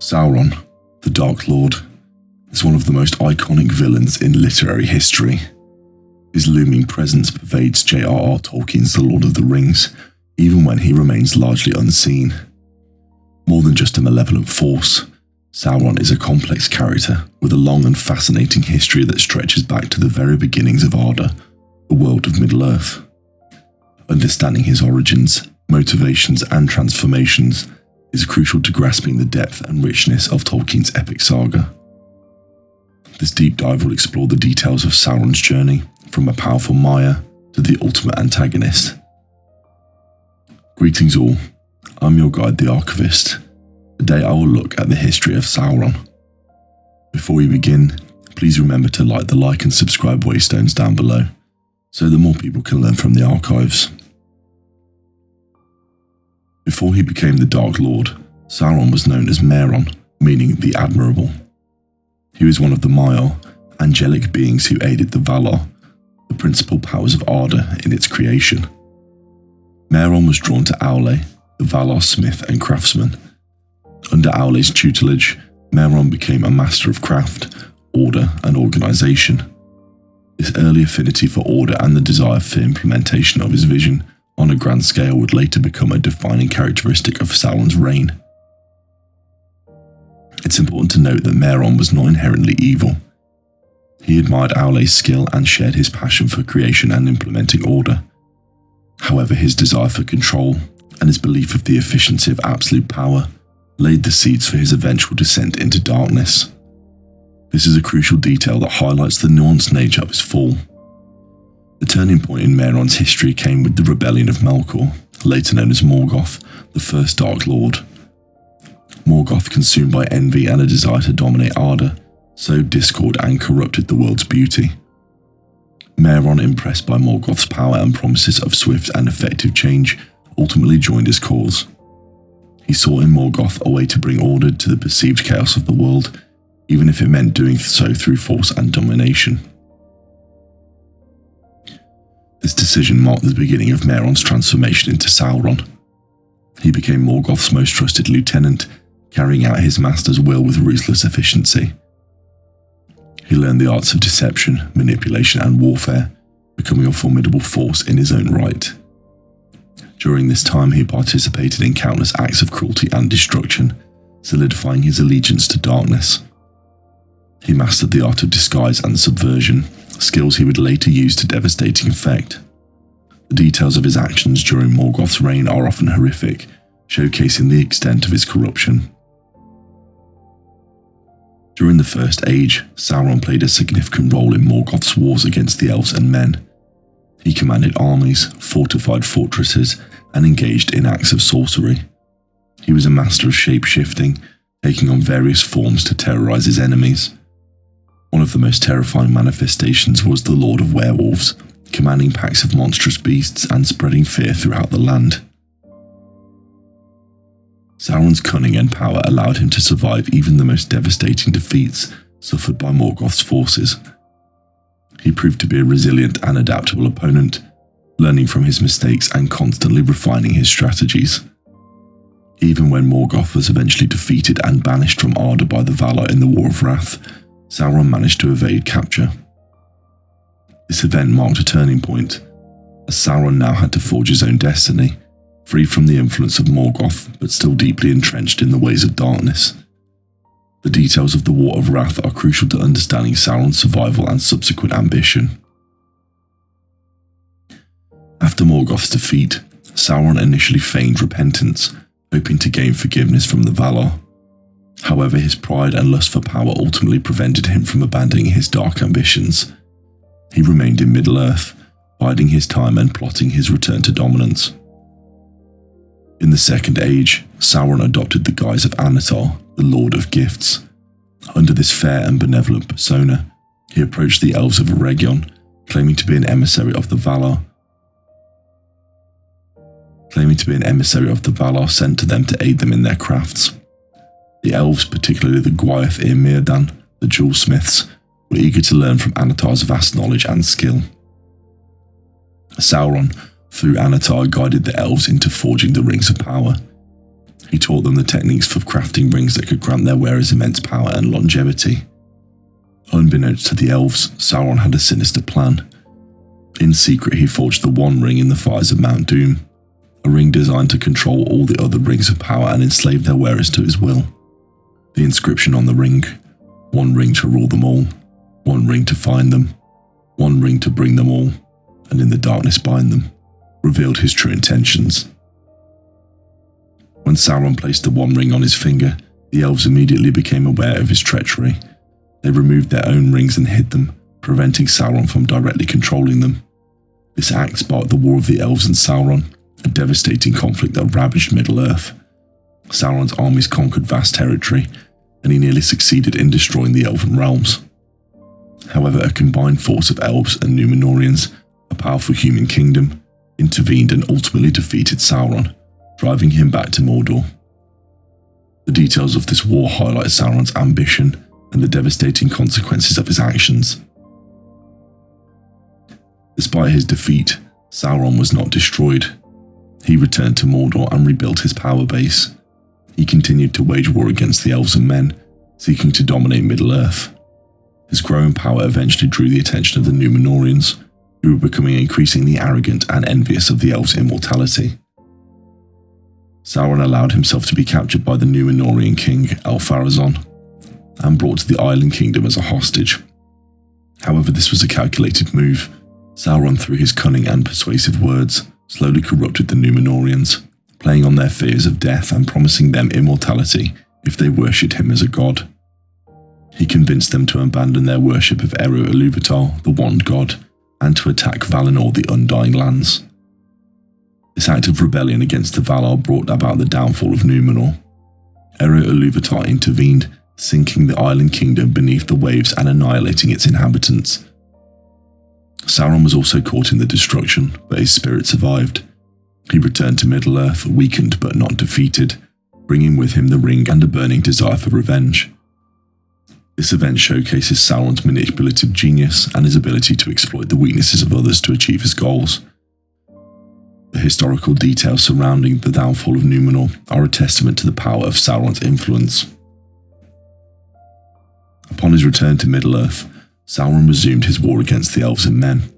Sauron, the Dark Lord, is one of the most iconic villains in literary history. His looming presence pervades J.R.R. Tolkien's The Lord of the Rings, even when he remains largely unseen. More than just a malevolent force, Sauron is a complex character with a long and fascinating history that stretches back to the very beginnings of Arda, the world of Middle-earth. Understanding his origins, motivations, and transformations is crucial to grasping the depth and richness of Tolkien's epic saga. This deep dive will explore the details of Sauron's journey, from a powerful Maya to the ultimate antagonist. Greetings all, I'm your guide, the Archivist. Today I will look at the history of Sauron. Before we begin, please remember to like the like and subscribe waystones down below, so that more people can learn from the archives. Before he became the Dark Lord, Sauron was known as Mehron, meaning the Admirable. He was one of the Maiar, angelic beings who aided the Valar, the principal powers of Arda, in its creation. Mehron was drawn to Aule, the Valar smith and craftsman. Under Aule's tutelage, Mehron became a master of craft, order, and organization. This early affinity for order and the desire for implementation of his vision on a grand scale would later become a defining characteristic of Sauron's reign. It's important to note that Mehron was not inherently evil. He admired Aule's skill and shared his passion for creation and implementing order. However, his desire for control and his belief of the efficiency of absolute power laid the seeds for his eventual descent into darkness. This is a crucial detail that highlights the nuanced nature of his fall. The turning point in Mehron's history came with the rebellion of Melkor, later known as Morgoth, the first Dark Lord. Morgoth, consumed by envy and a desire to dominate Arda, sowed discord and corrupted the world's beauty. Mehron, impressed by Morgoth's power and promises of swift and effective change, ultimately joined his cause. He saw in Morgoth a way to bring order to the perceived chaos of the world, even if it meant doing so through force and domination. This decision marked the beginning of Mehron's transformation into Sauron. He became Morgoth's most trusted lieutenant, carrying out his master's will with ruthless efficiency. He learned the arts of deception, manipulation, and warfare, becoming a formidable force in his own right. During this time, he participated in countless acts of cruelty and destruction, solidifying his allegiance to darkness. He mastered the art of disguise and subversion, skills he would later use to devastating effect. The details of his actions during Morgoth's reign are often horrific, showcasing the extent of his corruption. During the First Age, Sauron played a significant role in Morgoth's wars against the elves and men. He commanded armies, fortified fortresses, and engaged in acts of sorcery. He was a master of shape-shifting, taking on various forms to terrorize his enemies. One of the most terrifying manifestations was the Lord of Werewolves, commanding packs of monstrous beasts and spreading fear throughout the land. Sauron's cunning and power allowed him to survive even the most devastating defeats suffered by Morgoth's forces. He proved to be a resilient and adaptable opponent, learning from his mistakes and constantly refining his strategies. Even when Morgoth was eventually defeated and banished from Arda by the Valar in the War of Wrath, Sauron managed to evade capture. This event marked a turning point, as Sauron now had to forge his own destiny, free from the influence of Morgoth but still deeply entrenched in the ways of darkness. The details of the War of Wrath are crucial to understanding Sauron's survival and subsequent ambition. After Morgoth's defeat, Sauron initially feigned repentance, hoping to gain forgiveness from the Valar. However, his pride and lust for power ultimately prevented him from abandoning his dark ambitions. He remained in Middle-earth, biding his time and plotting his return to dominance. In the Second Age, Sauron adopted the guise of Annatar, the Lord of Gifts. Under this fair and benevolent persona, he approached the elves of Eregion, claiming to be an emissary of the Valar sent to them to aid them in their crafts. The elves, particularly the Gwaith Mirdan, the jewelsmiths, were eager to learn from Annatar's vast knowledge and skill. Sauron, through Annatar, guided the elves into forging the Rings of Power. He taught them the techniques for crafting rings that could grant their wearers immense power and longevity. Unbeknownst to the elves, Sauron had a sinister plan. In secret, he forged the One Ring in the fires of Mount Doom, a ring designed to control all the other rings of power and enslave their wearers to his will. The inscription on the ring: one ring to rule them all, one ring to find them, one ring to bring them all, and in the darkness bind them, revealed his true intentions. When Sauron placed the One Ring on his finger, the elves immediately became aware of his treachery. They removed their own rings and hid them, preventing Sauron from directly controlling them. This act sparked the War of the Elves and Sauron, a devastating conflict that ravaged Middle-earth. Sauron's armies conquered vast territory, and he nearly succeeded in destroying the Elven realms. However, a combined force of elves and Númenóreans, a powerful human kingdom, intervened and ultimately defeated Sauron, driving him back to Mordor. The details of this war highlight Sauron's ambition and the devastating consequences of his actions. Despite his defeat, Sauron was not destroyed. He returned to Mordor and rebuilt his power base. He continued to wage war against the elves and men, seeking to dominate Middle-earth. His growing power eventually drew the attention of the Númenóreans, who were becoming increasingly arrogant and envious of the elves' immortality. Sauron allowed himself to be captured by the Númenórean king Elpharazon and brought to the Island Kingdom as a hostage. However, this was a calculated move. Sauron, through his cunning and persuasive words, slowly corrupted the Númenóreans, playing on their fears of death and promising them immortality if they worshipped him as a god. He convinced them to abandon their worship of Eru-Ilúvatar, the One God, and to attack Valinor, the Undying Lands. This act of rebellion against the Valar brought about the downfall of Númenor. Eru-Ilúvatar intervened, sinking the Island Kingdom beneath the waves and annihilating its inhabitants. Sauron was also caught in the destruction, but his spirit survived. He returned to Middle-earth, weakened but not defeated, bringing with him the ring and a burning desire for revenge. This event showcases Sauron's manipulative genius and his ability to exploit the weaknesses of others to achieve his goals. The historical details surrounding the downfall of Númenor are a testament to the power of Sauron's influence. Upon his return to Middle-earth, Sauron resumed his war against the elves and men.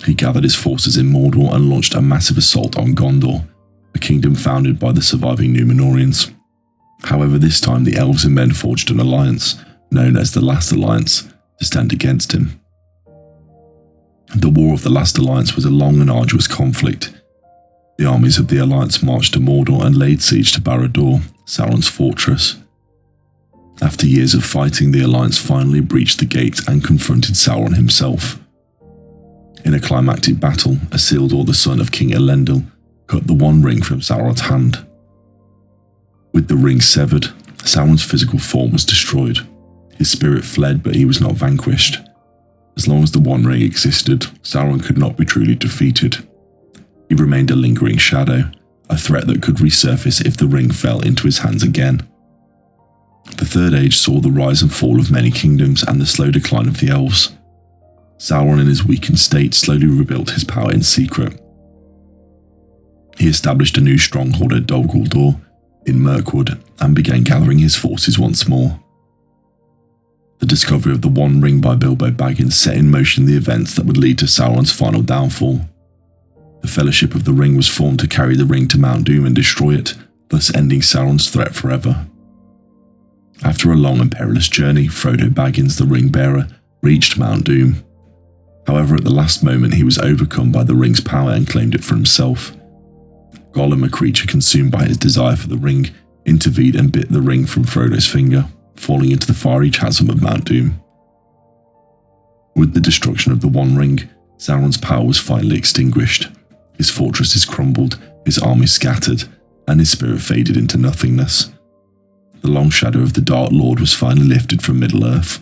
He gathered his forces in Mordor and launched a massive assault on Gondor, a kingdom founded by the surviving Númenóreans. However, this time the elves and men forged an alliance, known as the Last Alliance, to stand against him. The War of the Last Alliance was a long and arduous conflict. The armies of the Alliance marched to Mordor and laid siege to Barad-dûr, Sauron's fortress. After years of fighting, the Alliance finally breached the gates and confronted Sauron himself. In a climactic battle, Isildur, the son of King Elendil, cut the One Ring from Sauron's hand. With the ring severed, Sauron's physical form was destroyed. His spirit fled, but he was not vanquished. As long as the One Ring existed, Sauron could not be truly defeated. He remained a lingering shadow, a threat that could resurface if the ring fell into his hands again. The Third Age saw the rise and fall of many kingdoms and the slow decline of the elves. Sauron, in his weakened state, slowly rebuilt his power in secret. He established a new stronghold at Dol Guldur in Mirkwood and began gathering his forces once more. The discovery of the One Ring by Bilbo Baggins set in motion the events that would lead to Sauron's final downfall. The Fellowship of the Ring was formed to carry the ring to Mount Doom and destroy it, thus ending Sauron's threat forever. After a long and perilous journey, Frodo Baggins, the Ring Bearer, reached Mount Doom. However, at the last moment he was overcome by the ring's power and claimed it for himself. Gollum, a creature consumed by his desire for the ring, intervened and bit the ring from Frodo's finger, falling into the fiery chasm of Mount Doom. With the destruction of the One Ring, Sauron's power was finally extinguished. His fortresses crumbled, his army scattered, and his spirit faded into nothingness. The long shadow of the Dark Lord was finally lifted from Middle-earth.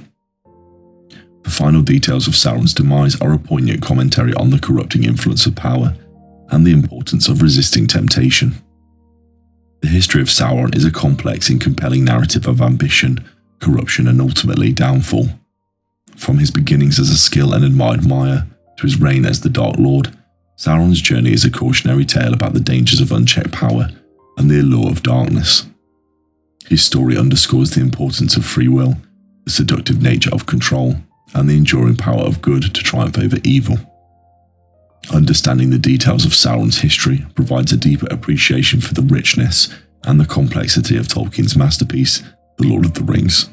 The final details of Sauron's demise are a poignant commentary on the corrupting influence of power and the importance of resisting temptation. The history of Sauron is a complex and compelling narrative of ambition, corruption, and ultimately downfall. From his beginnings as a skilled and admired Maiar to his reign as the Dark Lord, Sauron's journey is a cautionary tale about the dangers of unchecked power and the allure of darkness. His story underscores the importance of free will, the seductive nature of control, and the enduring power of good to triumph over evil. Understanding the details of Sauron's history provides a deeper appreciation for the richness and the complexity of Tolkien's masterpiece, The Lord of the Rings.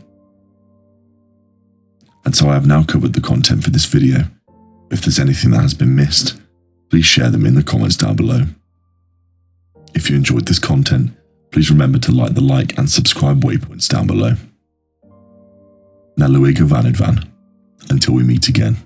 And so I have now covered the content for this video. If there's anything that has been missed, please share them in the comments down below. If you enjoyed this content, please remember to like the like and subscribe waypoints down below. Na luig van, until we meet again.